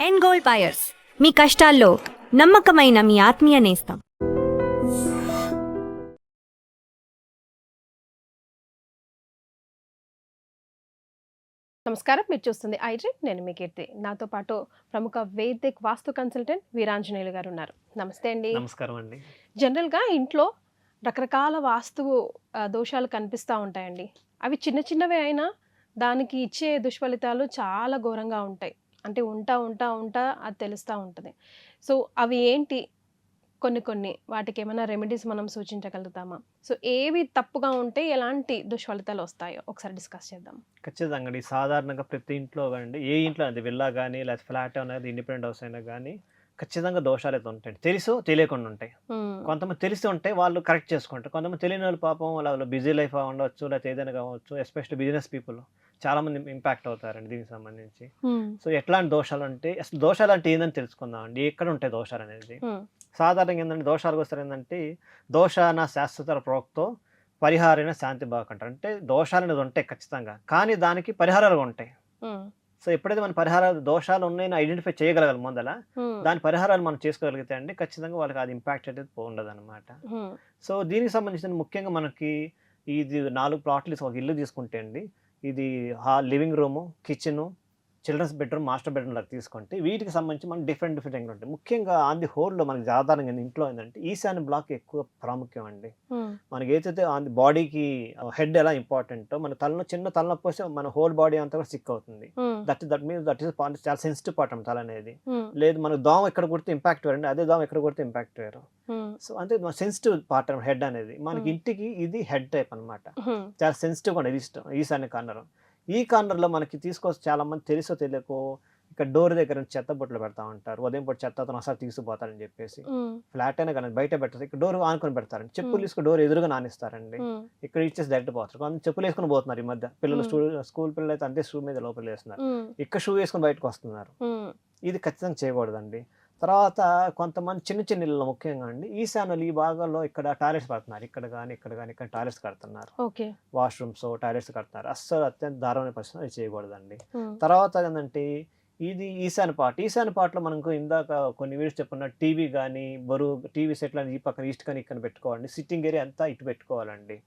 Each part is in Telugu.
ఎన్ గోల్డ్ బయర్స్ మీ కష్టాల్లో నమ్మకమైన మీ ఆత్మీయ నేస్తం. నమస్కారం, మీరు చూస్తుంది ఐడ్రీమ్. నేను మీ కీర్తి. నాతో పాటు ప్రముఖ వేదిక్ వాస్తు కన్సల్టెంట్ వీరాంజనేయులు గారు ఉన్నారు. నమస్తే అండి. నమస్కారం అండి. జనరల్గా ఇంట్లో రకరకాల వాస్తు దోషాలు కనిపిస్తూ ఉంటాయండి. అవి చిన్న చిన్నవే అయినా దానికి ఇచ్చే దుష్ఫలితాలు చాలా ఘోరంగా ఉంటాయి. అంటే ఉంటా ఉంటా ఉంటా అది తెలుస్తూ ఉంటుంది. సో అవి ఏంటి, కొన్ని వాటికి ఏమైనా రెమెడీస్ మనం సూచించగలుగుతామా? సో ఏవి తప్పుగా ఉంటే ఎలాంటి దుష్ఫలితాలు వస్తాయో ఒకసారి డిస్కస్ చేద్దాం. ఖచ్చితంగా అండి. సాధారణంగా ప్రతి ఇంట్లో అండి, ఏ ఇంట్లో అది విల్లా కానీ లేకపోతే ఫ్లాట్ అనేది ఇండిపెండెంట్ హౌస్ అయినా కానీ ఖచ్చితంగా దోషాలు అయితే ఉంటాయి. తెలుసు తెలియకుండా ఉంటాయి. కొంతమంది తెలిసి ఉంటాయి, వాళ్ళు కరెక్ట్ చేసుకుంటారు. కొంతమంది తెలియని వాళ్ళు పాపం వాళ్ళ బిజీ లైఫ్ ఉండవచ్చు, లేకపోతే ఏదైనా కావచ్చు. ఎస్పెషల్లీ బిజినెస్ పీపుల్ చాలా మంది ఇంపాక్ట్ అవుతారండి దీనికి సంబంధించి. సో ఎట్లాంటి దోషాలు అంటే, అసలు దోషాలు అంటే ఏందని తెలుసుకుందాం అండి. ఎక్కడ ఉంటాయి దోషాలు అనేది? సాధారణంగా ఏంటంటే దోషాలకు వస్తారు ఏంటంటే, దోషాన శాశ్వత ప్రోక్తో పరిహారైన శాంతి బాగుంటారు. అంటే దోషాలు అనేది ఉంటాయి ఖచ్చితంగా, కానీ దానికి పరిహారాలు ఉంటాయి. సో ఎప్పుడైతే మన పరిహారాలు దోషాలు ఉన్నాయని ఐడెంటిఫై చేయగలగాలి ముందల, దాని పరిహారాలు మనం చేసుకోగలిగితే అండి ఖచ్చితంగా వాళ్ళకి అది ఇంపాక్ట్ అనేది ఉండదు అనమాట. సో దీనికి సంబంధించిన ముఖ్యంగా మనకి ఇది 4 ప్లాట్లు ఒక ఇల్లు తీసుకుంటే అండి, ఇది living room, kitchen, children's bedroom, master bedroom లాగా తీసుకుంటే వీటికి సంబంధించి మనకి డిఫరెంట్ ఉంటాయి. ముఖ్యంగా ఆన్ ది హోల్లో మనకి సాధారణంగా ఇంట్లో ఏంటంటే ఈశాన్య బ్లాక్ ఎక్కువ ప్రాముఖ్యం అండి. మనకి ఏదైతే ఆన్ ది బాడీకి హెడ్ ఎలా ఇంపార్టెంటో, మన చిన్న తలనొప్పి వస్తే మన హోల్ బాడీ అంతా కూడా సిక్ అవుతుంది. దట్ ఈస్ చాలా సెన్సిటివ్ పార్ట్ తల అనేది. లేదు మనకు దోమ ఎక్కడ కొడితే ఇంపాక్ట్ వేరండి, అదే దోమ ఎక్కడ కొడితే ఇంపాక్ట్ వేరు. సో అంటే సెన్సిటివ్ పార్ట్ హెడ్ అనేది. మనకి ఇంటికి ఇది హెడ్ టైప్ అనమాట. చాలా సెన్సిటివ్ కూడా ఇది ఇష్టం ఈశాన్య కార్నర్. ఈ కార్నర్లో మనకి తీసుకొచ్చి చాలా మంది తెలుసో తెలియకో ఇక్కడ డోర్ దగ్గర చెత్త బొట్లు పెడతా ఉంటారు. ఉదయం పూట చెత్తతో అసలు తీసుకుపోతారని చెప్పేసి. ఫ్లాట్ అయినా కానీ బయట పెట్టారు, ఇక్కడ డోర్ ఆనుకొని పెడతారండి. చెప్పులు తీసుకుని డోర్ ఎదురుగా నానిస్తారండి. ఇక్కడ ఇచ్చేసి డైరెక్ట్ పోతారు. కొంత చెప్పులు వేసుకుని పోతున్నారు ఈ మధ్య పిల్లలు. స్కూల్ పిల్లలు అయితే అంతే షూ మీద లోపల వేస్తున్నారు, ఇక్కడ షూ వేసుకుని బయటకు వస్తున్నారు. ఇది ఖచ్చితంగా చేయకూడదండి. తర్వాత కొంతమంది చిన్న చిన్న ఇళ్ళు ముఖ్యంగా అండి, ఈశాన్యులు ఈ భాగంలో ఇక్కడ టాయిలెట్స్ కడుతున్నారు. ఇక్కడ టాయిలెట్స్ కడుతున్నారు, వాష్రూమ్స్ టాయిలెట్స్ కడుతున్నారు. అస్సలు అత్యంత దారుణమైన పరిస్థితి, అది చేయకూడదండి. తర్వాత ఏంటంటే ఇది ఈశాన్య పార్ట్లో మనకు ఇందాక కొన్ని వీడియోస్ చెప్పుకున్న టీవీ కానీ బరువు టీవీ సెట్లు అని ఈ పక్కన ఈస్ట్ కానీ ఇక్కడ పెట్టుకోవాలండి. సిట్టింగ్ ఏరియా అంతా ఇటు పెట్టుకోవాలండి.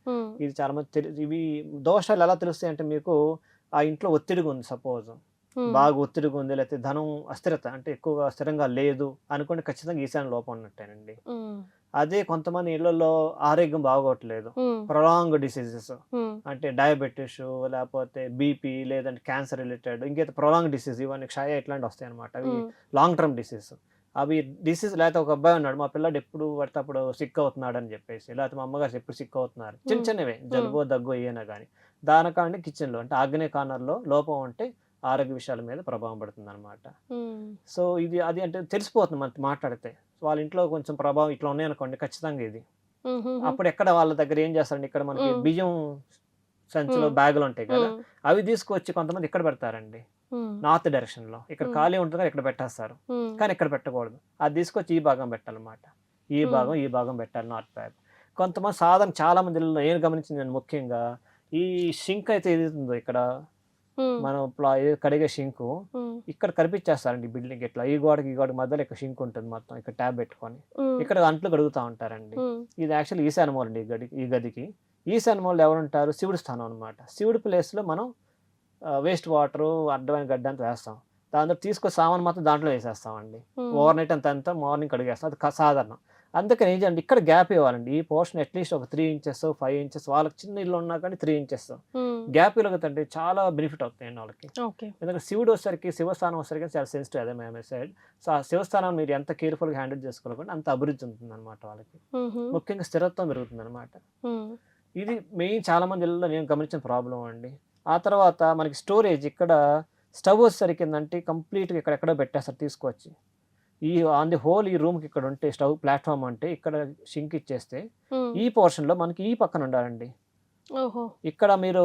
ఇది చాలా మంది ఇవి దోషాలు ఎలా తెలుస్తాయి అంటే, మీకు ఆ ఇంట్లో ఒత్తిడిగా ఉంది, సపోజ్ బాగా ఒత్తిడిగా ఉంది, లేకపోతే ధనం అస్థిరత అంటే ఎక్కువగా స్థిరంగా లేదు అనుకోండి, ఖచ్చితంగా ఈశాన్య లోపం ఉన్నట్టేనండి. అదే కొంతమంది ఇళ్లలో ఆరోగ్యం బాగోట్లేదు, ప్రొలాంగ్ డిసీజెస్ అంటే డయాబెటీస్, లేకపోతే బీపీ, లేదంటే క్యాన్సర్ రిలేటెడ్ ఇంకైతే ప్రొలాంగ్ డిసీజ్, ఇవన్నీ క్షయ ఇట్లాంటి వస్తాయి అనమాట. అవి లాంగ్ టర్మ్ డిసీజ్. అవి డిసీజ్ లేకపోతే ఒక అబ్బాయి ఉన్నాడు, మా పిల్లడు ఎప్పుడు పడితే అప్పుడు సిక్ అవుతున్నాడు అని చెప్పేసి, లేకపోతే మా అమ్మగారు ఎప్పుడు సిక్ అవుతున్నారు, చిన్నవే జలుబో దగ్గు అయ్యేనా కానీ దానికంటే కిచెన్లో అంటే ఆగ్నేయ కార్నర్లో లోపం ఉంటే ఆరోగ్య విషయాల మీద ప్రభావం పడుతుంది అనమాట. సో ఇది అది అంటే తెలిసిపోతుంది మనకి మాట్లాడితే. వాళ్ళ ఇంట్లో కొంచెం ప్రభావం ఇట్లా ఉన్నాయనుకోండి, ఖచ్చితంగా ఇది. అప్పుడు ఎక్కడ వాళ్ళ దగ్గర ఏం చేస్తారండి, ఇక్కడ మనకి బియ్యం సంచిలో బ్యాగులు ఉంటాయి కదా, అవి తీసుకొచ్చి కొంతమంది ఇక్కడ పెడతారండి, నార్త్ డైరెక్షన్ లో. ఇక్కడ ఖాళీ ఉంటుంది కదా, ఇక్కడ పెట్టేస్తారు. కానీ ఇక్కడ పెట్టకూడదు, అది తీసుకొచ్చి ఈ భాగం పెట్టాలన్నమాట. ఈ భాగం పెట్టాలి, నార్త్ బ్యాగ్. కొంతమంది సాధారణ చాలా మంది నేను గమనించింది నేను ముఖ్యంగా, ఈ షింక్ అయితే ఏదైతుందో ఇక్కడ మనం కడిగే షింకు ఇక్కడ కనిపించేస్తారండి బిల్డింగ్. ఇట్లా ఈ గోడకి మధ్యలో ఇక్కడ షింక్ ఉంటుంది, మొత్తం ఇక్కడ ట్యాబ్ పెట్టుకొని ఇక్కడ అంట్లు కడుగుతూ ఉంటారండి. ఇది యాక్చువల్లీ ఈశాన్య మూల అండి. ఈ గదికి ఈశాన్య మూలలో ఎవరు ఉంటారు? శివుడి స్థానం అనమాట. శివుడి ప్లేస్లో మనం వేస్ట్ వాటర్ అడ్డమైన గడ్డ అంతా వేస్తాం. దాంతో తీసుకొని సామాన్ మాత్రం దాంట్లో వేసేస్తామండి. ఓవర్ నైట్ అంతా మార్నింగ్ కడిగేస్తాం, అది సాధారణం. అందుకని ఏం చేయండి, ఇక్కడ గ్యాప్ ఇవ్వాలండి. ఈ పోర్షన్ అట్లీస్ట్ ఒక 3 ఇంచెస్ 5 ఇంచెస్, వాళ్ళకి చిన్న ఇల్లు ఉన్నా కానీ 3 ఇంచెస్ గ్యాప్ ఇవ్వగలంటే చాలా బెనిఫిట్ అవుతాయండి వాళ్ళకి. ఎందుకంటే శివుడు వచ్చేసరికి, శివస్థానం వచ్చేసరికి చాలా సెన్సిటివ్, అదే మేము సైడ్. సో ఆ శివస్థానం మీరు ఎంత కేర్ఫుల్గా హ్యాండిల్ చేసుకోవాలంటే అంత అభివృద్ధి ఉంటుంది అనమాట వాళ్ళకి. ముఖ్యంగా స్థిరత్వం పెరుగుతుంది అనమాట. ఇది మెయిన్ చాలా మంది ఇళ్ళలో నేను గమనించిన ప్రాబ్లం అండి. ఆ తర్వాత మనకి స్టోరేజ్, ఇక్కడ స్టవ్ వచ్చేసరికి ఏంటంటే కంప్లీట్గా ఇక్కడెక్కడో పెట్టేస్తారు తీసుకొచ్చి. ఈ ఆన్ ది హోల్ ఈ రూమ్కి ఇక్కడ ఉంటే స్టవ్ ప్లాట్ఫామ్ అంటే ఇక్కడ షింక్ ఇచ్చేస్తే ఈ పోర్షన్లో మనకి ఈ పక్కన ఉండాలండి. ఇక్కడ మీరు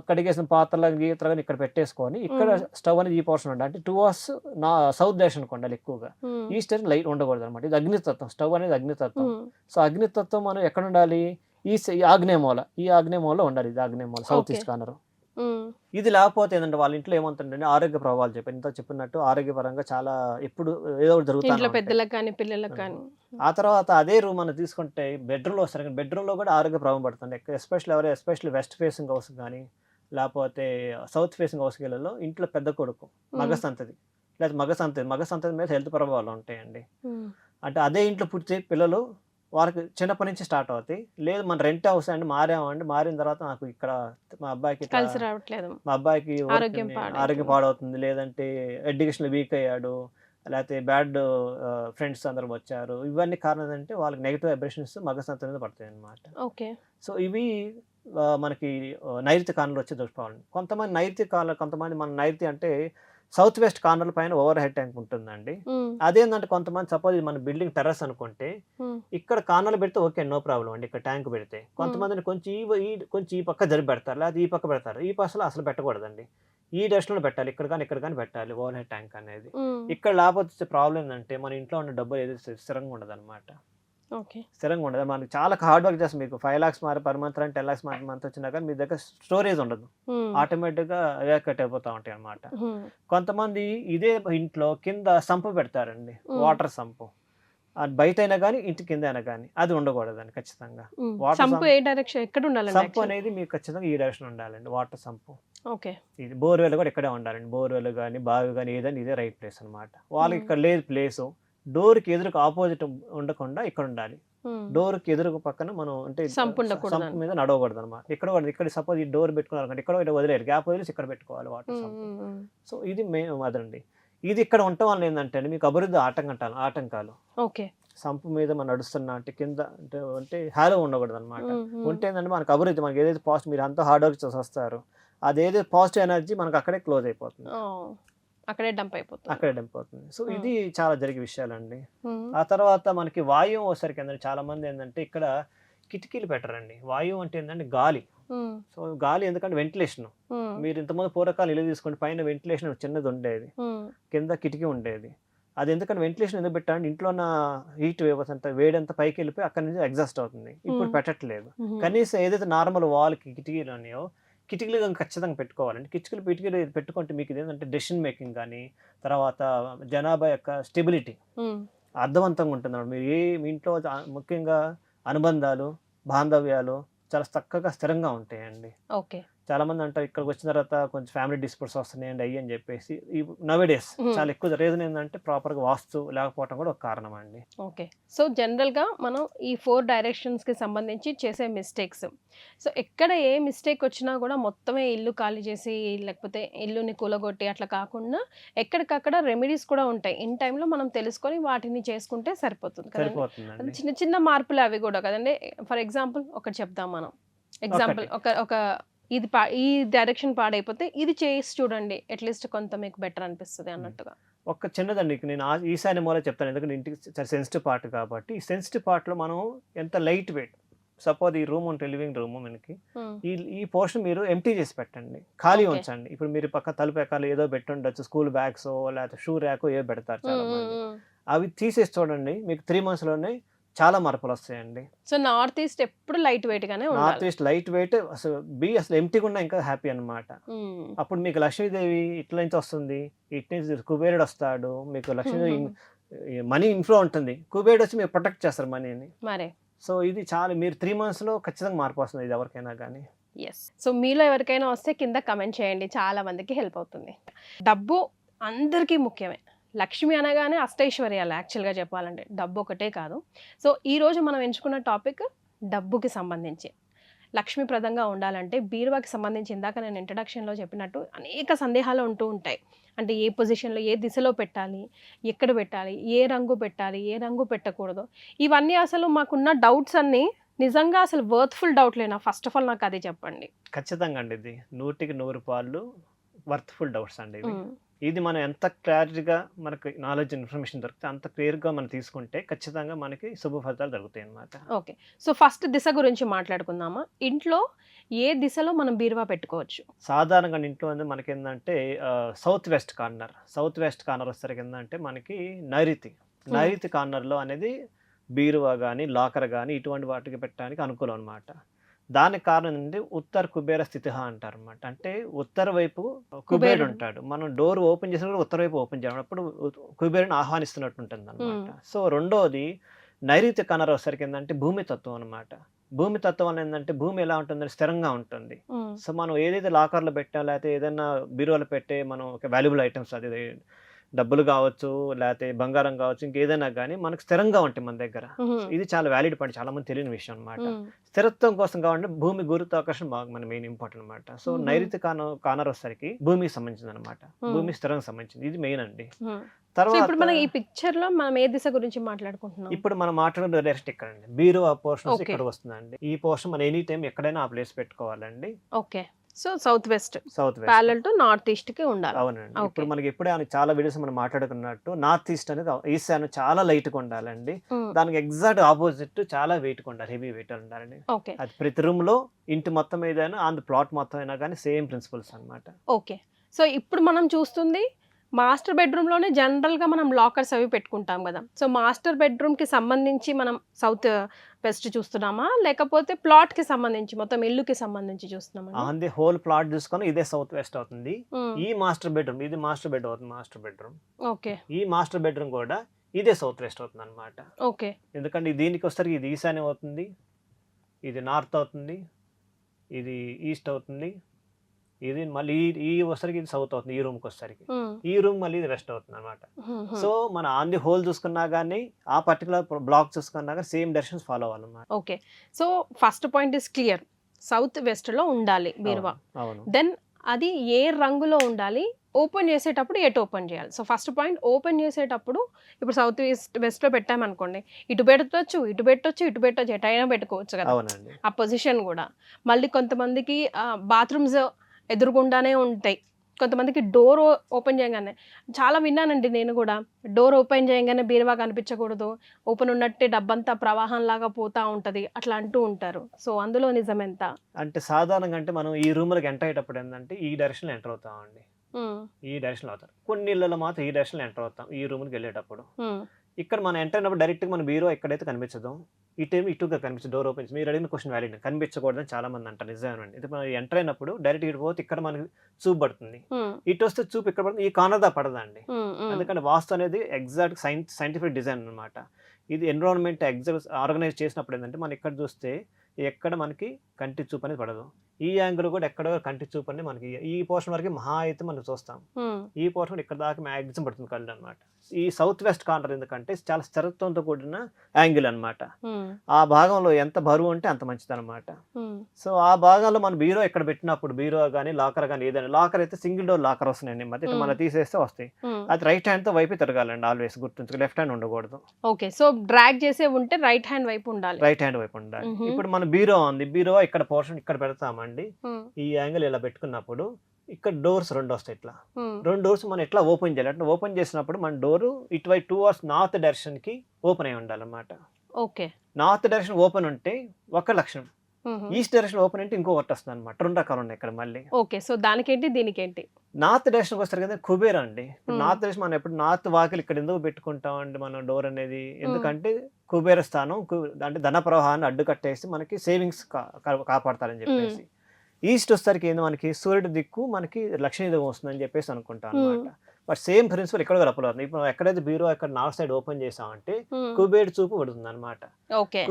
కడిగేసిన పాత్రలు గీతలు ఇక్కడ పెట్టేసుకొని ఇక్కడ స్టవ్ అనేది ఈ పోర్షన్ ఉండాలి. అంటే 2 hours సౌత్ డైరెక్షన్ ఉండాలి ఎక్కువగా, ఈస్ట్ లైట్ ఉండకూడదు అనమాట. ఇది అగ్నితత్వం, స్టవ్ అనేది అగ్నితత్వం. సో అగ్నితత్వం మనం ఎక్కడ ఉండాలి? ఈ ఆగ్నేయ మూల ఉండాలి. ఇది ఆగ్నేయ మూల, సౌత్ ఈస్ట్ కార్నర్. ఇది లేకపోతే ఏంటంటే వాళ్ళ ఇంట్లో ఏమవుతుందంటే ఆరోగ్య ప్రభావాలు చెప్పాను ఇంత చెప్పినట్టు ఆరోగ్యపరంగా చాలా ఎప్పుడు ఏదో ఒకటి ఇంట్లో జరుగుతుంది. పెద్దలకు కానీ పిల్లలకు కానీ. ఆ తర్వాత అదే రూమ్ మనం తీసుకుంటే బెడ్రూమ్లో వస్తారు కానీ బెడ్రూమ్లో కూడా ఆరోగ్య ప్రభావం పడుతుంది. ఎస్పెషల్లీ వెస్ట్ ఫేసింగ్ హౌస్ కానీ లేకపోతే సౌత్ ఫేసింగ్ హౌస్ గేళ్ళలో ఇంట్లో పెద్ద కొడుకు మగ సంతతి లేదా మగ సంతతి మీద హెల్త్ ప్రభావాలు ఉంటాయండి. అంటే అదే ఇంట్లో పుట్టే పిల్లలు వాళ్ళకి చిన్నప్పటి నుంచి స్టార్ట్ అవుతాయి. లేదు మన రెంట్ హౌస్ అండి మారామండి, మారిన తర్వాత నాకు ఇక్కడ మా అబ్బాయికి కలిసి రావట్లేదు, మా అబ్బాయికి ఆరోగ్యం ఆరోగ్యం పాడవుతుంది, లేదంటే ఎడ్యుకేషన్ వీక్ అయ్యాడు, లేకపోతే బ్యాడ్ ఫ్రెండ్స్ అందరూ వచ్చారు. ఇవన్నీ కారణం ఏంటంటే వాళ్ళకి నెగిటివ్ వైబ్రేషన్స్ మగ సంతతి మీద పడతాయి అన్నమాట. ఓకే. సో ఇవి మనకి నైరుతి కార్నర్లో వచ్చే దుష్ప్రభావాలు. కొంతమంది నైరుతి కార్నర్, కొంతమంది మన నైరుతి అంటే సౌత్ వెస్ట్ కార్నర్ పైన ఓవర్ హెడ్ ట్యాంక్ ఉంటుందండి. అదేంటంటే కొంతమంది సపోజ్ మన బిల్డింగ్ టెర్రస్ అనుకుంటే ఇక్కడ కార్నర్లు పెడితే ఓకే నో ప్రాబ్లం అండి, ఇక్కడ ట్యాంక్ పెడితే. కొంతమందిని కొంచెం ఈ పక్క జరిపి పెడతారు, లేదా ఈ పక్క పెడతారు. ఈ పక్కలో అసలు పెట్టకూడదండి, ఈ డైరెక్షన్లో పెట్టాలి, ఇక్కడ కానీ పెట్టాలి ఓవర్ హెడ్ ట్యాంక్ అనేది. ఇక్కడ లేకపోతే ప్రాబ్లం ఏంటంటే మన ఇంట్లో ఉన్న డబ్బులు ఏదైతే స్థిరంగా ఉండదు అనమాట. స్థిరంగా ఉండదు. మనకి చాలా హార్డ్ వర్క్ చేస్తాం. మీకు 5 lakhs పర్ మంత్ అంటే 10 lakhs మంత్ వచ్చినా కానీ మీ దగ్గర స్టోరేజ్ ఉండదు, ఆటోమేటిక్గా ఎవాక్యుయేట్ అయిపోతూ ఉంటాయి అనమాట. కొంతమంది ఇదే ఇంట్లో కింద సంపు పెడతారండి, వాటర్ సంపు. అది బయట అయినా కానీ ఇంటి కింద అయినా కానీ అది ఉండకూడదండి ఖచ్చితంగా. సంపు అనేది మీకు ఖచ్చితంగా ఈ డైరెక్షన్ ఉండాలండి, వాటర్ సంపు. ఇది బోర్వెల్ కూడా ఇక్కడే ఉండాలండి. బోర్వెల్ కానీ బావి కానీ ఏదైనా ఇదే రైట్ ప్లేస్ అనమాట. వాళ్ళకి ఇక్కడ లేదు ప్లేసు, డోర్కి ఎదురుకు ఆపోజిట్ ఉండకుండా ఇక్కడ ఉండాలి. డోర్కి ఎదురు పక్కన మనం అంటే సంపు మీద నడవకూడదు అనమాట. ఇక్కడ సపోజ్ ఈ డోర్ పెట్టుకున్నారు, ఇక్కడ వదిలేరు, గ్యాప్ వదిలేసి ఇక్కడ పెట్టుకోవాలి వాటర్ సంపు. సో ఇది మెయిన్ అదండి. ఇది ఇక్కడ ఉండటం వల్ల ఏంటంటే మీకు అభివృద్ధి ఆటంకాలు. సంపు మీద మనం నడుస్తున్నా అంటే కింద అంటే హ్యాలో ఉండకూడదు అనమాట. ఉంటే ఏంటంటే మనకు అభివృద్ధి, మనకి ఏదైతే పాజిటివ్ మీరు అంతా హార్డ్ వర్క్ చేసి వస్తారు, అదేదైతే పాజిటివ్ ఎనర్జీ మనకు అక్కడే క్లోజ్ అయిపోతుంది, అక్కడే డంప్ అయిపోతుంది. సో ఇది చాలా జరిగే విషయాలండి. ఆ తర్వాత మనకి వాయువు వచ్చేసరికి ఏంటంటే చాలా మంది ఏంటంటే ఇక్కడ కిటికీలు పెట్టరండి. వాయువు అంటే ఏంటంటే గాలి. సో గాలి ఎందుకంటే వెంటిలేషన్. మీరు ఇంతకుముందు పూర్వకాలం ఇల్లు తీసుకుంటే పైన వెంటిలేషన్ చిన్నది ఉండేది, కింద కిటికీ ఉండేది. అది ఎందుకంటే వెంటిలేషన్ ఎందుకు పెట్టాలంటే ఇంట్లో ఉన్న హీట్ వేవ్స్ అంతా వేడంతా పైకి వెళ్ళిపోయి అక్కడ నుంచి ఎగ్జాస్ట్ అవుతుంది. ఇప్పుడు పెట్టట్లేదు. కనీసం ఏదైతే నార్మల్ వాల్కి కిటికీలు ఉన్నాయో కిటికీలు ఖచ్చితంగా పెట్టుకోవాలండి. కిటికీలు పెట్టుకుంటే మీకు ఇదేంటంటే డెసిషన్ మేకింగ్ కానీ తర్వాత జనాభా యొక్క స్టెబిలిటీ అర్థవంతంగా ఉంటుంది. మీరు మీ ఇంట్లో ముఖ్యంగా అనుబంధాలు, బాంధవ్యాలు చాలా చక్కగా స్థిరంగా ఉంటాయండి. చాలా మంది అంటారు ఇక్కడికి వచ్చిన తర్వాత కొంచెం ఫ్యామిలీ డిస్ప్యూట్స్ వస్తున్నాయండి అయ్యి అని చెప్పేసి. ఈ నవేడేస్ చాలా ఎక్కువ రీజన్ ఏంటంటే ప్రాపర్గా వాస్తు లేకపోవడం కూడా ఒక కారణం అండి. సో జనరల్గా మనం ఈ 4 డైరెక్షన్స్కి సంబంధించి చేసే మిస్టేక్స్, సో ఎక్కడ ఏ మిస్టేక్ వచ్చినా కూడా మొత్తమే ఇల్లు ఖాళీ చేసి లేకపోతే ఇల్లుని కూలగొట్టి అట్లా కాకుండా ఎక్కడికక్కడ రెమెడీస్ కూడా ఉంటాయి. ఇన్ టైంలో మనం తెలుసుకొని వాటిని చేసుకుంటే సరిపోతుంది కదండి. చిన్న చిన్న మార్పులు అవి కూడా కదండి. ఫర్ ఎగ్జాంపుల్ ఒకటి చెప్దాం మనం. ఎగ్జాంపుల్ ఒక ఈ డైరెక్షన్ పాడైపోతే ఇది చేసి చూడండి, అట్లీస్ట్ కొంత మీకు బెటర్ అనిపిస్తుంది అన్నట్టుగా. ఒక చిన్నదండి, నేను ఈశాన్య మూల చెప్తాను ఎందుకంటే ఇంటికి సెన్సిటివ్ పార్ట్ కాబట్టి. ఈ సెన్సిటివ్ పార్ట్లో మనం ఎంత లైట్ వెయిట్, సపోజ్ ఈ రూమ్ ఉంటే లివింగ్ రూమ్ మనకి ఈ పోర్షన్ మీరు ఎంటీ చేసి పెట్టండి, ఖాళీ ఉంచండి. ఇప్పుడు మీరు పక్క తలుపు ఎక్కాలి ఏదో పెట్టుండొచ్చు, స్కూల్ బ్యాగ్స్ లేకపోతే షూ ర్యాక్ ఏదో పెడతారు చాలా మంది. అవి తీసేసి చూడండి, మీకు 3 monthsలోనే చాలా మార్పులు వస్తాయండి. సో నార్త్ ఈస్ట్ ఎప్పుడు లైట్ వెయిట్ గానే ఉండాలి. నార్త్ ఈస్ట్ లైట్ వెయిట్ అసలు ఎంటీగా ఉన్నా ఇంకా హ్యాపీ అన్నమాట. అప్పుడు మీకు లక్ష్మీదేవి ఇట్ల నుంచి వస్తుంది, ఇటు నుంచి కుబేరుడు వస్తాడు, మీకు లక్ష్మీదేవి మనీ ఇన్ఫ్లో ఉంటుంది. కుబేరుడు వచ్చి మీరు ప్రొటెక్ట్ చేస్తారు మనీని. మరే సో ఇది చాలా మీరు 3 monthsలో ఖచ్చితంగా మార్పు వస్తుంది ఇది ఎవరికైనా కానీ. సో మీలో ఎవరికైనా వస్తే కింద కమెంట్ చేయండి, చాలా మందికి హెల్ప్ అవుతుంది. డబ్బు అందరికీ ముఖ్యమే. లక్ష్మి అనగానే అష్టైశ్వర్యాలు యాక్చువల్గా చెప్పాలంటే, డబ్బు ఒకటే కాదు. సో ఈరోజు మనం ఎంచుకున్న టాపిక్ డబ్బుకి సంబంధించి. లక్ష్మీప్రదంగా ఉండాలంటే బీరువాకి సంబంధించి ఇందాక నేను ఇంట్రడక్షన్లో చెప్పినట్టు అనేక సందేహాలు ఉంటూ ఉంటాయి. అంటే ఏ పొజిషన్లో ఏ దిశలో పెట్టాలి, ఎక్కడ పెట్టాలి, ఏ రంగు పెట్టాలి, ఏ రంగు పెట్టకూడదు, ఇవన్నీ అసలు మాకున్న డౌట్స్ అన్నీ నిజంగా అసలు వర్త్ఫుల్ డౌట్లేనా? ఫస్ట్ ఆఫ్ ఆల్ నాకు అది చెప్పండి. ఖచ్చితంగా అండి, ఇది 100కి 100 వర్త్ఫుల్ డౌట్స్ అండి. ఇది మనం ఎంత క్లారిటీగా మనకి నాలెడ్జ్ ఇన్ఫర్మేషన్ దొరికితే అంత క్లియర్గా మనం తీసుకుంటే ఖచ్చితంగా మనకి శుభ ఫలితాలు దొరుకుతాయి అన్నమాట. ఓకే. సో ఫస్ట్ దిశ గురించి మాట్లాడుకుందామా. ఇంట్లో ఏ దిశలో మనం బీరువా పెట్టుకోవచ్చు? సాధారణంగా ఇంట్లో మనకి ఏంటంటే సౌత్ వెస్ట్ కార్నర్ వస్తారు ఏంటంటే మనకి నైరుతి కార్నర్లో అనేది బీరువా కానీ లాకర్ కానీ ఇటువంటి వాటికి పెట్టడానికి అనుకూలం అనమాట. దానికి కారణం ఏంటంటే ఉత్తర కుబేర స్థితి అంటారు అనమాట. అంటే ఉత్తర వైపు కుబేరుడు కుబేరుడు. ఉంటాడు. మనం డోర్ ఓపెన్ చేసినప్పుడు ఉత్తర వైపు ఓపెన్ చేయడం అప్పుడు కుబేరుని ఆహ్వానిస్తున్నట్టు ఉంటుంది అనమాట. సో రెండోది నైరుతి కనర వచ్చరికి ఏంటంటే భూమి తత్వం అనమాట. భూమి తత్వం వల్ల ఏంటంటే భూమి ఎలా ఉంటుందంటే స్థిరంగా ఉంటుంది. సో మనం ఏదైతే లాకర్లో పెట్టా లేకపోతే ఏదైనా బీరువాలో పెట్టే మనం ఒక వాల్యుబుల్ ఐటమ్స్ అది డబ్బులు కావచ్చు లేకపోతే బంగారం కావచ్చు ఇంకేదైనా కానీ మనకు స్థిరంగా ఉంటాయి మన దగ్గర. ఇది చాలా వ్యాలిడ్ పాయింట్, చాలా మంది తెలియని విషయం అనమాట. స్థిరత్వం కోసం కావాలంటే భూమి గురుత్వాకర్షణ బాగా మన మెయిన్ ఇంపార్టెంట్ అనమాట. సో నైరుతి కానర్ వచ్చరికి భూమికి సంబంధించింది అనమాట. భూమి స్థిరంగా సంబంధించింది, ఇది మెయిన్ అండి. సో ఇప్పుడు మనం ఈ పిక్చర్ లో మనం ఏ దిశ గురించి మాట్లాడుకుంటున్నాం? ఇప్పుడు మనం మాట్లాడే డైరెక్ట్ ఇక్కడ అండి బీరువా పోర్షన్ Okay. ఇక్కడ వస్తుందండి. ఈ పోర్షన్ మనం ఎనీ టైం ఎక్కడైనా ఆ ప్లేస్ పెట్టుకోవాలండి. Okay, so south west south west parallel to north east కి ఉండాలి. అవునండి. Okay. ఇప్పుడు మనకి ఎప్పుడే చాలా వీడియోస్ మనం మాట్లాడుకున్నట్టు నార్త్ ఈస్ట్ అనేది ఈశాన్యం చాలా లైట్ గా ఉండాలండి. ఉమ్, దానికి ఎగ్జాక్ట్ ఆపోజిట్ చాలా వెయిట్ గా ఉండాలి, హెవీ వెయిట్ ఉండాలండి. ఓకే అది ప్రతి రూమ్ లో ఇంటి మొత్తం ఏదైనా ఆన్ ప్లాట్ మొత్తం అయినా కానీ సేమ్ ప్రిన్సిపల్స్ అన్నమాట. ఓకే. సో ఇప్పుడు మనం చూస్తుంది మాస్టర్ బెడ్రూమ్ లోనే జనరల్ గా మనం లాకర్స్ అవి పెట్టుకుంటాం కదా. సో మాస్టర్ బెడ్రూమ్ కి సంబంధించి మనం సౌత్ వెస్ట్ చూస్తున్నామా లేకపోతే ప్లాట్ కి సంబంధించి మొత్తం ఇల్లుకి సంబంధించి చూస్తున్నామా? ఆన్ ది హోల్ ప్లాట్ చూసుకొని ఇదే సౌత్ వెస్ట్ అవుతుంది. ఈ మాస్టర్ బెడ్రూమ్ ఇది మాస్టర్ బెడ్ అవుతుంది. మాస్టర్ బెడ్రూమ్ ఓకే ఈ మాస్టర్ బెడ్రూమ్ కూడా ఇదే సౌత్ వెస్ట్ అవుతుంది అనమాట. ఓకే ఎందుకంటే దీనికి వస్తారు ఇది ఈశాన్యం అవుతుంది, ఇది నార్త్ అవుతుంది, ఇది ఈస్ట్ అవుతుంది, ఇది మళ్ళీ ఈ వసరికి ఇది సౌత్ అవుతుంది. ఈ రూమ్కి వచ్చేసరికి ఈ రూమ్ మళ్ళీ ఇది వెస్ట్ అవుతుంది అనమాట. సో మన ఆన్ ది హోల్ చూసుకున్నా కానీ ఆ పర్టికులర్ బ్లాక్ చూసుకున్నా కానీ సేమ్ డైరెక్షన్స్ ఫాలో అవ్వాలన్నమాట. Okay. So first point is clear, south west లో ఉండాలి బీరువా. అవును. దెన్ అది ఏ రంగులో ఉండాలి, ఓపెన్ చేసేటప్పుడు ఎటు ఓపెన్ చేయాలి. సో ఫస్ట్ పాయింట్, ఓపెన్ చేసేటప్పుడు ఇప్పుడు సౌత్ వెస్ట్ లో పెట్టామనుకోండి, ఇటు పెట్టొచ్చు ఇటు పెట్టొచ్చు ఇటు పెట్టొచ్చు ఎటైనా పెట్టుకోవచ్చు కదా అవునండి. ఆ పొజిషన్ కూడా. మళ్ళీ కొంతమందికి బాత్రూమ్స్ ఎదురుగుండానే ఉంటాయి, కొంతమందికి డోర్ ఓపెన్ చేయగానే, చాలా విన్నానండి నేను కూడా, డోర్ ఓపెన్ చేయగానే బీరువా కనిపించకూడదు, ఓపెన్ ఉన్నట్టే డబ్బంతా ప్రవాహం లాగా పోతా ఉంటది అట్లా అంటూ ఉంటారు. సో అందులో నిజం ఎంత? అంటే సాధారణంగా అంటే మనం ఈ రూమ్ లోకి ఎంటర్ అయ్యేటప్పుడు ఏంటంటే ఈ డైరెక్షన్ లో ఎంటర్ అవుతామండి. ఈ డైరెక్షన్ లో అవుతారు. కొన్ని ఇళ్ళలో మాత్రం ఈ డైరెక్షన్ లో ఎంటర్ అవుతాం ఈ రూమ్ కి వెళ్ళేటప్పుడు. ఇక్కడ మనం ఎంటర్ అయినప్పుడు డైరెక్ట్ గా మన బీరో ఎక్కడైతే కనిపించదు ఇటుగా కనిపించదు. డోర్ ఓపెన్ మీరు అడిగిన క్వశ్చన్ వ్యాలిడ్, కనిపించకూడదని చాలా మంది అంటారు. నిజమేనండి. ఇది మనం ఎంటర్ అయినప్పుడు డైరెక్ట్ ఇటు పోతే ఇక్కడ మనకి చూపు పడుతుంది, ఇటు వస్తే చూపు ఇక్కడ పడుతుంది, ఈ కార్నర్ దా పడదండి. ఎందుకంటే వాస్తు అనేది ఎగ్జాక్ట్ సైంటిఫిక్ డిజైన్ అన్నమాట. ఇది ఎన్విరాన్మెంట్ ఎగ్జాక్ట్ ఆర్గనైజ్ చేసినప్పుడు ఏంటంటే మనం ఇక్కడ చూస్తే ఎక్కడ మనకి కంటి చూపు అనేది పడదు, ఈ యాంగిల్ కూడా ఎక్కడో కంటి చూపు అనేది మనకి ఈ పోర్షన్ వరకు మహా అయితే మనం చూస్తాం, ఈ పోర్షన్ ఇక్కడ దాకా మ్యాక్సిమం పడుతుంది కళ్ళు అనమాట. ఈ సౌత్ వెస్ట్ కార్నర్ ఎందుకంటే చాలా స్థిరత్వంతో కూడిన యాంగిల్ అన్నమాట. ఆ భాగంలో ఎంత బరువు ఉంటే అంత మంచిది అనమాట. సో ఆ భాగంలో మన బీరో ఎక్కడ పెట్టినప్పుడు బీరో కానీ లాకర్ కానీ ఏదైనా, లాకర్ అయితే సింగిల్ డోర్ లాకర్ వస్తున్నాయండి మధ్య, మనం తీసేస్తే వస్తాయి. అది రైట్ హ్యాండ్ తో వైపు తిరగాలండి ఆల్వేస్, గుర్తుంచుకో, లెఫ్ట్ హ్యాండ్ ఉండకూడదు. ఓకే. సో డ్రాగ్ చేసే ఉంటే రైట్ హ్యాండ్ వైపు ఉండాలి, రైట్ హ్యాండ్ వైపు ఉండాలి. ఇప్పుడు మన బీరో ఉంది, బీరో ఇక్కడ పోర్షన్ ఇక్కడ పెడతామండి. ఈ యాంగిల్ ఇలా పెట్టుకున్నప్పుడు ఇక్కడ డోర్స్ రెండు వస్తాయి. ఇట్లా రెండు డోర్స్ మనం ఎట్లా ఓపెన్ చేయాలి అంటే, ఓపెన్ చేసినప్పుడు మన డోర్ ఇటువైపు 2 hours నార్త్ డైరెక్షన్ కి ఓపెన్ అయి ఉండాలన్నమాట. ఓకే. నార్త్ డైరెక్షన్ ఓపెన్ ఉంటే ఒక లక్షణం, ఈస్ట్ డైరెక్షన్ ఓపెన్ అంటే ఇంకొకటి వస్తుంది అనమాట. రెండు రకాలు ఉన్నాయి ఇక్కడ మళ్ళీ. ఓకే. సో దానికేంటి దీనికేంటి? నార్త్ డైరెక్షన్ వస్తారు కదా కుబేర్ అండి. నార్త్ డైరెక్షన్ మనం ఎప్పుడు నార్త్ వాకిల్ ఇక్కడ ఎందుకు పెట్టుకుంటాం అండి మనం డోర్ అనేది, ఎందుకంటే కుబేర స్థానం అంటే ధన ప్రవాహాన్ని అడ్డు కట్టేసి మనకి సేవింగ్స్ కాపాడతారని చెప్పేసి. ఈస్ట్ వచ్చేసరికి ఏంది మనకి సూర్యుడి దిక్కు మనకి లక్ష్మీదేవి వస్తుందని చెప్పేసి అనుకుంటాం అనమాట. బట్ సేమ్ ప్రిన్సిపల్ ఇక్కడ కూడా అప్లై అవుతుంది. ఇప్పుడు ఎక్కడైతే బీరో అక్కడ నార్త్ సైడ్ ఓపెన్ చేసామంటే కుబేర్ చూపు పడుతుంది అనమాట.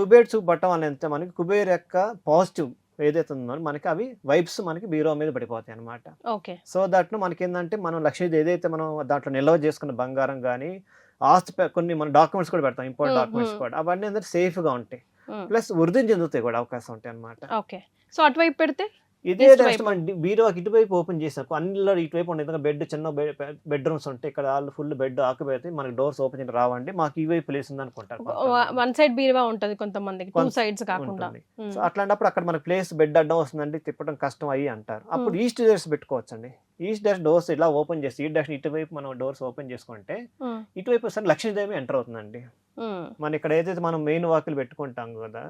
కుబేర్ చూపు పట్టడం వల్ల ఎంత మనకి కుబేర్ యొక్క పాజిటివ్ ఏదైతే ఉందో మనకి అవి వైబ్స్ మనకి బీరో మీద పడిపోతాయి అనమాట. సో దట్ మనకి ఏంటంటే మనం లక్ష్మీదేవి ఏదైతే మనం దాంట్లో నిల్వ చేసుకున్న బంగారం కానీ ఆస్తి కొన్ని మన డాక్యుమెంట్స్ కూడా పెడతాం, ఇంపార్టెంట్ డాక్యుమెంట్స్ కూడా, అవన్నీ ఏంటంటే సేఫ్ గా ఉంటాయి, ప్లస్ వృద్ధి చెందుతాయి కూడా అవకాశం ఉంటాయి అనమాట. ఓకే. సో అటువైపు పెడితే ఇదే డైరెక్షన్ మనం బీరోకి ఇటువైపు ఓపెన్ చేసాం అన్నిలో ఇటువైపు ఉండేది. బెడ్ చిన్న బెడ్రూమ్స్ ఉంటాయి, ఇక్కడ వాళ్ళు ఫుల్ బెడ్ ఆకుపోతే మనకి డోర్స్ ఓపెన్ చేయడం రావండి, మాకు ఈ వైపు ప్లేస్ ఉంది అనుకుంటారు. వన్ సైడ్ బీరువా ఉంటది కొంతమందికి, 2 sides కాకుండా. సో అట్లాంటప్పుడు అక్కడ మనకి ప్లేస్ బెడ్ అడ్డం వస్తుందండి, తిప్పడం కష్టం అయ్యి అంటారు. అప్పుడు ఈస్ట్ డైరెక్స్ పెట్టుకోవచ్చండి. ఈస్ట్ డైరెక్షన్ డోర్స్ ఇలా ఓపెన్ చేసి ఈ డైరెక్షన్ ఇటువైపు మనం డోర్స్ ఓపెన్ చేసుకుంటే ఇటువైపు వస్తే లక్ష్మీదేవి ఎంటర్ అవుతుందండి. మన ఇక్కడ ఏదైతే మనం మెయిన్ వాకిలు పెట్టుకుంటాం కదా,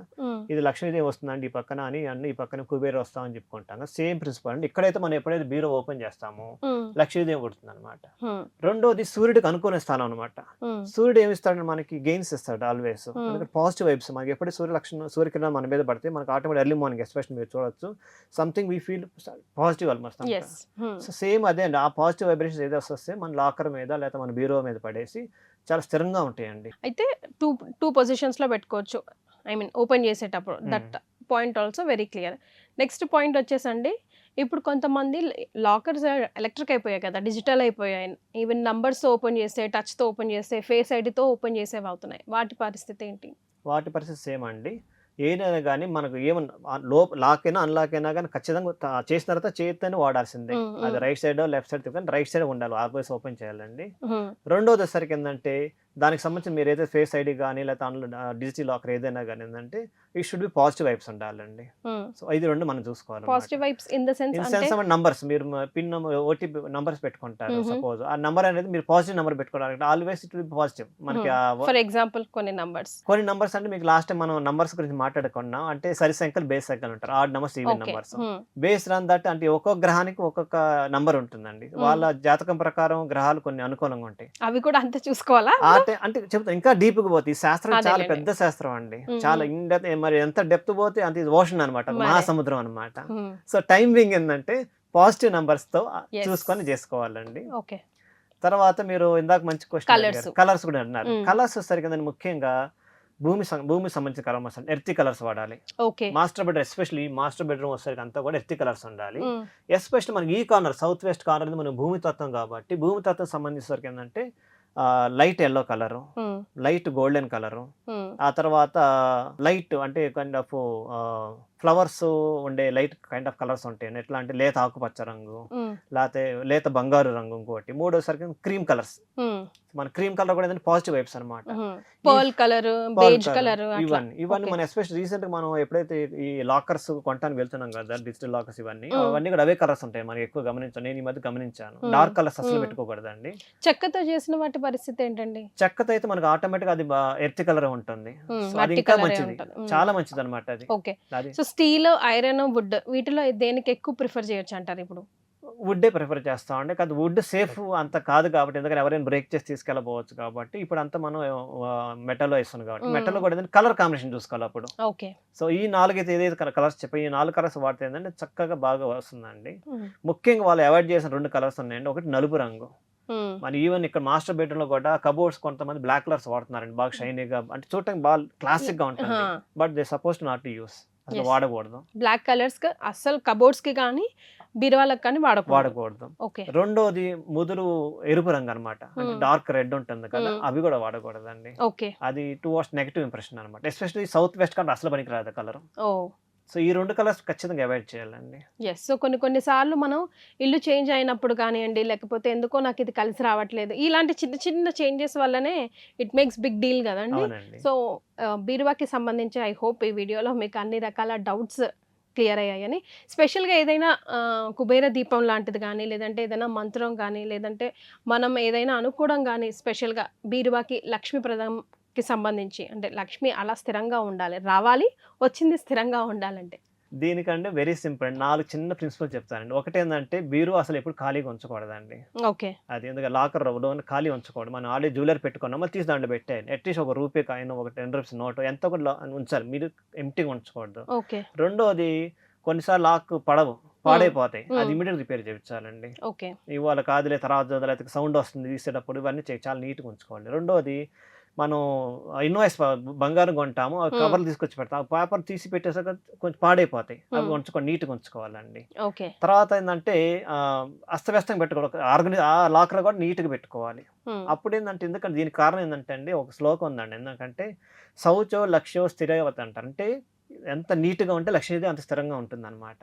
ఇది లక్ష్మీదేవి వస్తుందండి ఈ పక్కన అని అన్ని ఈ పక్కన కుబేర వస్తామని చెప్పుకుంటాం. సేమ్ ప్రిన్సిపల్ అండి. ఇక్కడైతే మనం ఎప్పుడైతే బీరో ఓపెన్ చేస్తామో లక్ష్మీదేవి పుడుతుంది అనమాట. రెండోది సూర్యుడికి అనుకునే స్థానం అనమాట. సూర్యుడు ఏమి ఇస్తాడు మనకి, గెయిన్స్ ఇస్తాడు ఆల్వేస్. పాజిటివ్ వైబ్స్ మనకి ఎప్పుడైతే సూర్యకిరణాలు మన మీద పడితే మనకి ఆటోమేటిక్ ఎర్లీ మార్నింగ్ ఎస్పెషల్ మీరు చూడొచ్చు something we feel positive almost. So same అదే అండి, ఆ పాజిటివ్ వైబ్రేషన్స్ ఏదో వస్తే మన లాకర్ మీద లేదా మన బీరో మీద పడేసి చాలా స్థిరంగా ఉంటాయండి. అయితే టూ పొజిషన్స్ లో పెట్టుకోవచ్చు, ఐ మీన్ ఓపెన్ చేసేటప్పుడు. That point also very clear. Next point వచ్చేసండి, ఇప్పుడు కొంతమంది లాకర్స్ ఎలక్ట్రిక్ అయిపోయాయి కదా, డిజిటల్ అయిపోయాయి. ఈవెన్ నంబర్స్ ఓపెన్ చేస్తే, టచ్తో ఓపెన్ చేస్తే, ఫేస్ ఐడితో ఓపెన్ చేసేవి అవుతున్నాయి. వాటి పరిస్థితి ఏంటి? వాటి పరిస్థితి సేమ్ అండి. ఏదైనా కానీ మనకు ఏమన్నా లాక్ అయినా అన్లాక్ అయినా కానీ ఖచ్చితంగా చేసిన తర్వాత చేతితోనే వాడాల్సిందే. అది right side left side right side ఉండాలి, ఆల్వేస్ ఓపెన్ చేయాలండి. రెండోది సరికి ఏంటంటే దానికి సంబంధించి మీరు ఏదైతే ఫేస్ ఐడి కానీ లేకపోతే డిజిటల్ లాకర్ ఏదైనా కానీ ఏంటంటే it should be positive vibes ఉండాలండి. సో ఇది రెండు మనం చూసుకోవాలి. Positive vibes in the sense numbers, మీరు పిన్ ఓటీపీ నంబర్స్ పెట్టుకుంటారు సపోజ్, ఆ నంబర్ అనేది మీరు పాజిటివ్ నెంబర్ పెట్టుకోవాలి, always it will be positive. మనకి ఫర్ ఎగ్జాంపుల్ కొన్ని నంబర్స్ అంటే మీకు లాస్ట్ టైం మనం నంబర్స్ గురించి మాట్లాడుకున్నాం. అంటే సరి సంఖ్యలు బేస్ సంఖ్యలు ఉంటారు, ఆడ్ నంబర్స్ ఈవెన్ నంబర్స్. బేస్ రాన్ దట్ అంటే ఒక్కొక్క గ్రహానికి ఒక్కొక్క నంబర్ ఉంటుందండి. వాళ్ళ జాతకం ప్రకారం గ్రహాలు కొన్ని అనుకూలంగా ఉంటాయి. అవి కూడా అంతే చూసుకోవాలా అంటే చెప్తాను, ఇంకా డీప్ గా పోతే ఈ శాస్త్రం చాలా పెద్ద శాస్త్రం అండి. చాలా ఇన్ డెప్త్, మరి ఎంత డెప్త్ పోతే అంత ఇది ఓషన్ అనమాట, మహాసముద్రం అనమాట. సో టైమింగ్ ఏంటంటే పాజిటివ్ నంబర్స్ తో చూసుకొని చేసుకోవాలండి. తర్వాత మీరు ఇందాక మంచి క్వశ్చన్, కలర్స్ కూడా అన్నారు. కలర్స్ వచ్చేసరికి ముఖ్యంగా భూమి సంబంధించిన కలర్స్, ఎర్తీ కలర్స్ వాడాలి. Master bedroom, especially master bedroom వచ్చేసరికి అంతా కూడా ఎర్తీ కలర్స్ ఉండాలి. ఎస్పెషల్లీ మనకి ఈ కార్నర్, సౌత్ వెస్ట్ కార్నర్ మన భూమి తత్వం కాబట్టి భూమి తత్వం సంబంధించేసరికి ఏంటంటే light yellow colour, light golden colour, ఆ తర్వాత లైట్ అంటే కైండ్ ఆఫ్ ఫ్లవర్స్ ఉండే లైట్ కైండ్ ఆఫ్ కలర్స్ ఉంటాయి. ఎట్లా అంటే లేత ఆకుపచ్చ రంగు, లేకపోతే లేత బంగారు రంగు, ఇంకోటి మూడోసరికి క్రీమ్ కలర్స్. మన క్రీమ్ కలర్ కూడా పాజిటివ్ వైబ్స్ అనమాట. పర్ల్ కలర్, బేజ్ కలర్, ఇవన్నీ మన ఎస్పెషల్ రీసెంట్ గా మనం ఎప్పుడైతే ఈ లాకర్స్ కొనడానికి వెళ్తున్నాం కదా, డిజిటల్ లాకర్స్ అవన్నీ కూడా అవే కలర్స్ ఉంటాయి. మనకి ఎక్కువ గమనించాను, నేను ఈ మధ్య గమనించాను. డార్క్ కలర్స్ అసలు పెట్టుకోకూడదండి. చెక్కతో చేసిన వాటి పరిస్థితి ఏంటండి? చెక్కతో అయితే మనకు ఆటోమేటిక్ అది ఎర్త్ కలర్ ఉంటుంది. అది ఇంకా మంచిది, చాలా మంచిది అనమాట అది. సో స్టీల్, ఐరన్, వుడ్ వీటిలో దేనికి ఎక్కువ ప్రిఫర్ చేయొచ్చు అంటారు? ఇప్పుడు వుడ్డే ప్రిఫర్ చేస్తాం అండి. కాదు వుడ్ సేఫ్ అంత కాదు కాబట్టి, ఎందుకంటే ఎవరైనా బ్రేక్ చేసి తీసుకెళ్ళబోవచ్చు కాబట్టి ఇప్పుడు అంతా మనం మెటల్లో వేస్తున్నాం కాబట్టి మెటల్లో కూడా కలర్ కాంబినేషన్ చూసుకోవాలి అప్పుడు. సో ఈ 4 ఏదైతే కలర్స్ చెప్పి ఈ 4 కలర్స్ వాడితే ఏంటంటే చక్కగా బాగా వస్తుందండి. ముఖ్యంగా వాళ్ళు అవాయిడ్ చేసిన 2 కలర్స్ ఉన్నాయండి. ఒకటి నలుపు రంగు. మన ఈవెన్ ఇక్కడ మాస్టర్ బెడ్రూమ్ లో కూడా కబోర్డ్స్ కొంతమంది బ్లాక్ కలర్స్ వాడుతున్నారండి, బాగా షైనీగా, అంటే చూడటానికి బాగా క్లాసిక్ గా ఉంటుంది. But they suppose not to use, అసలు వాడకూడదు. బ్లాక్ కలర్స్ అసలు కబోర్డ్స్ కి కానీ బీరువాలకు కానీ వాడకూడదు. రెండోది ముదురు ఎరుపు రంగు అనమాట, అంటే డార్క్ రెడ్ ఉంటుంది కదా, అవి కూడా వాడకూడదండి. అది టువర్డ్స్ నెగటివ్ ఇంప్రెషన్ అనమాట. ఎస్పెషల్లీ సౌత్ వెస్ట్ కంటే అసలు పనికి రాదు కలర్. సో ఈ 2 కలర్స్ ఖచ్చితంగా అవాయిడ్ చేయాలండి. సో కొన్ని సార్లు మనం ఇల్లు చేంజ్ అయినప్పుడు కానివ్వండి, లేకపోతే ఎందుకో నాకు ఇది కలిసి రావట్లేదు, ఇలాంటి చిన్న చిన్న చేంజెస్ వల్లనే ఇట్ మేక్స్ బిగ్ డీల్ కదండి. సో బీరువాకి సంబంధించి ఐ హోప్ ఈ వీడియోలో మీకు అన్ని రకాల డౌట్స్ క్లియర్ అయ్యాయని. స్పెషల్గా ఏదైనా కుబేర దీపం లాంటిది కానీ, లేదంటే ఏదైనా మంత్రం కానీ, లేదంటే మనం ఏదైనా అనుకోవడం కానీ, స్పెషల్గా బీరువాకి లక్ష్మీప్రదంకి సంబంధించి, అంటే లక్ష్మి అలా స్థిరంగా ఉండాలి, రావాలి, వచ్చింది స్థిరంగా ఉండాలంటే దీనికంటే వెరీ సింపుల్ అండి. 4 చిన్న ప్రిన్సిపల్ చెప్తానండి. ఒకటి ఏంటంటే బీరు అసలు ఎప్పుడు ఖాళీగా ఉంచకూడదండి. అది ఎందుకంటే లాకర్ ఖాళీ ఉంచకూడదు. మనం ఆల్రెడీ జ్యువెలరీ పెట్టుకున్నాం, మళ్ళీ తీసి దాంట్లో పెట్టేయండి. అట్లీస్ట్ ₹1 కాయిన్, ఒక 10 రూపీస్ నోట్ ఎంత కూడా ఉంచాలి, మీరు ఎంటీగా ఉంచకూడదు. రెండోది కొన్నిసార్లు లాక్ పాడైపోతాయి, అది ఇమీడియట్ రిపేర్ చేయించాలండి. ఇవాళ కాదులే తర్వాత సౌండ్ వస్తుంది తీసేటప్పుడు, ఇవన్నీ చాలా నీట్గా ఉంచుకోవాలి. రెండోది మనం ఇన్వాయిస్ బంగారం కొంటాము, కవర్లు తీసుకొచ్చి పెడతాం, ఆ పేపర్ తీసి పెట్టేసాక కొంచెం పాడైపోతాయి, అవి ఉంచుకోండి, నీట్గా ఉంచుకోవాలండి. తర్వాత ఏంటంటే అస్తవ్యస్తంగా పెట్టుకోవాలి, ఆ లాకర్ కూడా నీట్గా పెట్టుకోవాలి. అప్పుడు ఏంటంటే, ఎందుకంటే దీనికి కారణం ఏంటంటే అండి, ఒక శ్లోకం ఉందండి, ఎందుకంటే శౌచో లక్ష్యో స్థిరవత అంటారు. అంటే ఎంత నీట్గా ఉంటే లక్ష్మీదేవి అంత స్థిరంగా ఉంటుంది అనమాట.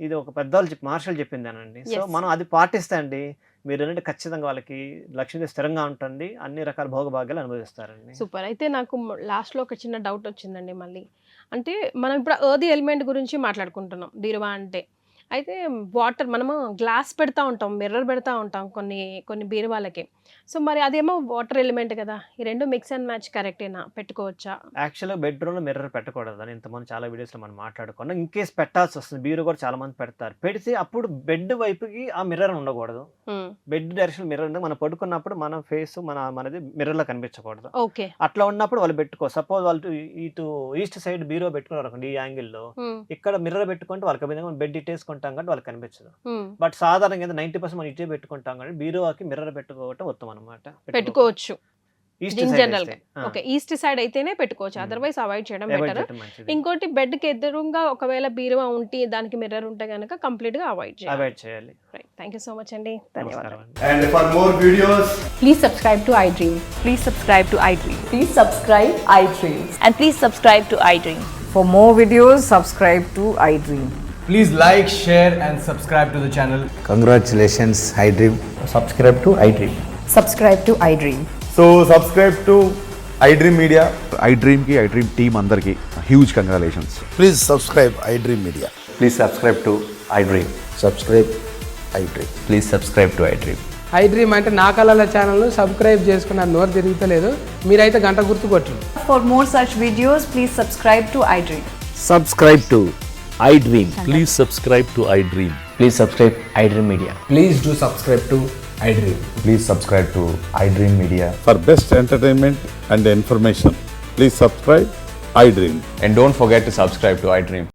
ఇది ఒక పెద్దవాళ్ళు మహర్షులు చెప్పిందేనండి. సో మనం అది పాటిస్తే అండి, మీరు ఏంటంటే ఖచ్చితంగా వాళ్ళకి లక్ష్మీదేవి స్థిరంగా ఉంటుంది, అన్ని రకాల భోగభాగ్యాలు అనుభవిస్తారండి. సూపర్. అయితే నాకు లాస్ట్లో ఒక చిన్న డౌట్ వచ్చిందండి మళ్ళీ. అంటే మనం ఇప్పుడు ఎర్త్ ఎలిమెంట్ గురించి మాట్లాడుకుంటున్నాం బీరువా అంటే. అయితే వాటర్ మనము గ్లాస్ పెడతా ఉంటాం, మిర్రర్ పెడతా ఉంటాం కొన్ని బీరువాలకి. సో మరి అదేమో వాటర్ ఎలిమెంట్ కదా, ఈ రెండు మిక్స్ అండ్ మ్యాచ్ కరెక్టేనా, పెట్టుకోవచ్చా? యాక్చువల్గా బెడ్రూమ్లో మిర్రర్ పెట్టకూడదు అని ఇంతమంది చాలా వీడియోస్లో మనం మాట్లాడుకున్నాం. ఇన్ కేస్ పెట్టాల్సి వస్తుంది, బీరు కూడా చాలా మంది పెడతారు. పెడితే అప్పుడు బెడ్ వైపుకి ఆ మిర్రర్ ఉండకూడదు. బెడ్ డైరెక్షన్ మిర్రర్ ఉంది, మనం పడుకున్నప్పుడు మన ఫేస్ మనది మిర్రర్లో కనిపించకూడదు. ఓకే. అట్లా ఉన్నప్పుడు వాళ్ళు పెట్టుకో. సపోజ్ వాళ్ళు ఇటు ఈస్ట్ సైడ్ బీరో పెట్టుకున్నారు అనుకోండి, ఈ యాంగిల్లో ఇక్కడ మిర్రర్ పెట్టుకుంటే వాళ్ళకి బెడ్ ఇట్టేసుకుంటాం కాబట్టి వాళ్ళకి కనిపించదు. బట్ సాధారణంగా 90% మనం ఇటే పెట్టుకుంటాం కానీ బీరోకి మిర్రర్ పెట్టుకోవటం ఉత్తమం అనమాట. పెట్టుకోవచ్చు ఈస్ట్ ఇన్ సైడ్ జనరల్ గా. ఓకే, ఈస్ట్ సైడ్ అయితేనే పెట్టుకోవచ్చు, అదర్వైజ్ అవాయిడ్ చేయడం బెటర్. ఇంకోటి బెడ్ కి ఎదురుగా ఒకవేళ బీరువా ఉంటే దానికి మిర్రర్ ఉంటే గనక కంప్లీట్ గా అవాయిడ్ చేయాలి. Right, thank you so much అండి, ధన్యవాదాలు. And for more videos, Please subscribe to iDream. Please subscribe to iDream. Please subscribe iDream. And please subscribe to iDream. For more videos, subscribe to iDream. please like, share and subscribe to the channel. Congratulations, iDream. Subscribe to iDream. Subscribe to iDream. So subscribe to iDream Media. iDream ki iDream team andarki huge congratulations. Please subscribe iDream Media. Please subscribe to iDream. Subscribe iDream. Please subscribe to iDream. iDream అంటే నా కళల ఛానల్ను సబ్స్క్రైబ్ చేసుకున్న నోరు తిరుగుతలేదు, మీరైతే గంట గుర్తు కొట్టండి. For more such videos, please subscribe to iDream. Subscribe to iDream. Please subscribe to iDream. Please subscribe iDream Media. Please do subscribe to iDream. Please subscribe to iDream Media. For best entertainment and information, please subscribe iDream. And don't forget to subscribe to iDream.